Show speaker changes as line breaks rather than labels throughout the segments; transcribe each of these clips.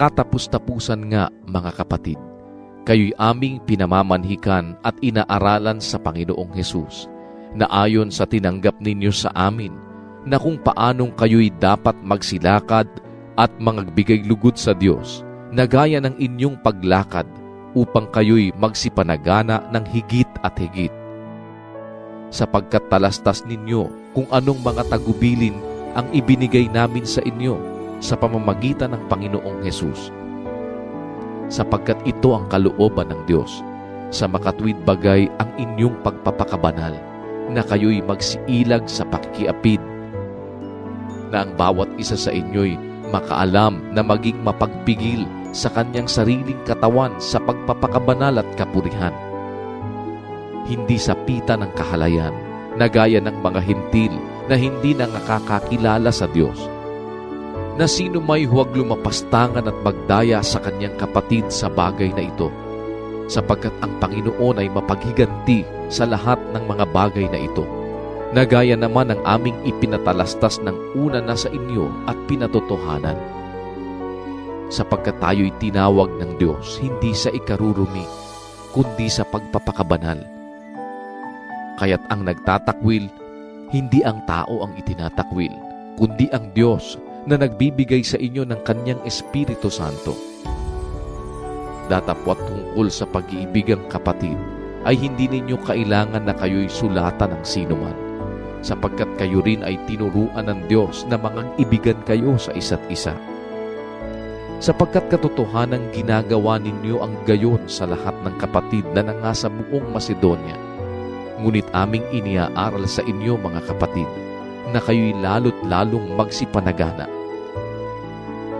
katapus-tapusan nga, mga kapatid, kayo'y aming pinamamanhikan at inaaralan sa Panginoong Hesus, na ayon sa tinanggap ninyo sa amin, na kung paanong kayo'y dapat magsilakad at magbigay lugod sa Diyos, na gaya ng inyong paglakad, upang kayo'y magsipanagana ng higit at higit. Sapagkat talastas ninyo kung anong mga tagubilin ang ibinigay namin sa inyo sa pamamagitan ng Panginoong Hesus. Sapagkat ito ang kalooban ng Diyos, sa makatuwid bagay ang inyong pagpapakabanal, na kayo'y magsiilag sa pakikiapid, na ang bawat isa sa inyo'y makaalam na maging mapagpigil sa kanyang sariling katawan sa pagpapakabanal at kapurihan. Hindi sa pita ng kahalayan, na gaya ng mga hintil na hindi na nakakakilala sa Diyos, na sino may huwag lumapastangan at magdaya sa kanyang kapatid sa bagay na ito, sapagkat ang Panginoon ay mapaghiganti sa lahat ng mga bagay na ito, na gaya naman ng aming ipinatalastas ng una na sa inyo at pinatotohanan. Sapagkat tayo'y tinawag ng Diyos hindi sa ikarurumi, kundi sa pagpapakabanal. Kaya't ang nagtatakwil, hindi ang tao ang itinatakwil, kundi ang Diyos na nagbibigay sa inyo ng Kanyang Espiritu Santo. Datapwat tungkol sa pag-iibigang kapatid, ay hindi ninyo kailangan na kayo'y sulatan ng sinuman, sapagkat kayo rin ay tinuruan ng Diyos na mang-ibigan kayo sa isa't isa. Sapagkat katotohanang ginagawa ninyo ang gayon sa lahat ng kapatid na nangasa buong Macedonia. Ngunit aming iniaaral sa inyo, mga kapatid, na kayo'y lalo't lalong magsipanagana.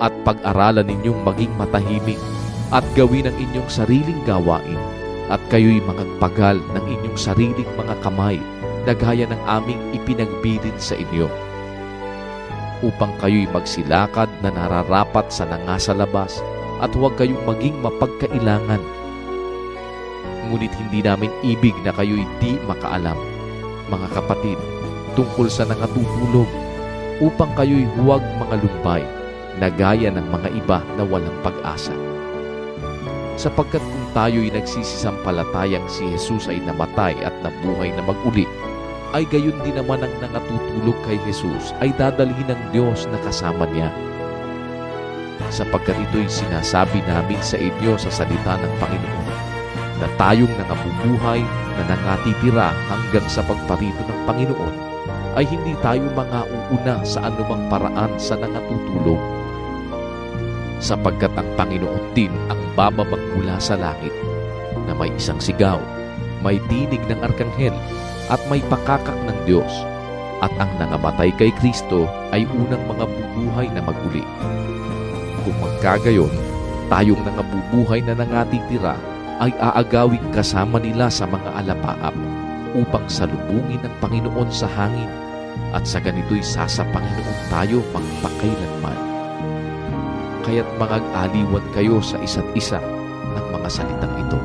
At pag-aralan ninyong maging matahimik at gawin ang inyong sariling gawain, at kayo'y magpagal ng inyong sariling mga kamay na gaya ng aming ipinagbilin sa inyo, upang kayo'y magsilakad na nararapat sa nangasa labas at huwag kayong maging mapagkailangan. Ngunit hindi namin ibig na kayo'y di makaalam, mga kapatid, tungkol sa nangatutulog, upang kayo'y huwag mga lumbay na gaya ng mga iba na walang pag-asa. Sapagkat kung tayo'y nagsisisampalatayang si Jesus ay namatay at nabuhay na mag-uli, ay gayon din naman ang nangatutulog kay Jesus ay dadalhin ng Diyos na kasama niya. Sapagkat ito'y sinasabi namin sa inyo sa salita ng Panginoon, na tayong nangabubuhay na nangatitira hanggang sa pagparito ng Panginoon, ay hindi tayo mga uuna sa anumang paraan sa nangatutulog. Sapagkat ang Panginoon din ang bababang mula sa langit, na may isang sigaw, may tinig ng arkanghel, at may pakakak ng Diyos, at ang nangamatay kay Kristo ay unang mga bubuhay na maguli. Kung magkagayon, tayong nangabubuhay na nangatitira ay aagawing kasama nila sa mga alapaap, upang salubungin ng Panginoon sa hangin, at sa ganito'y sasa Panginoon tayo magpakailanman. Kaya't mag-aliwan kayo sa isa't isa ng mga salitang ito.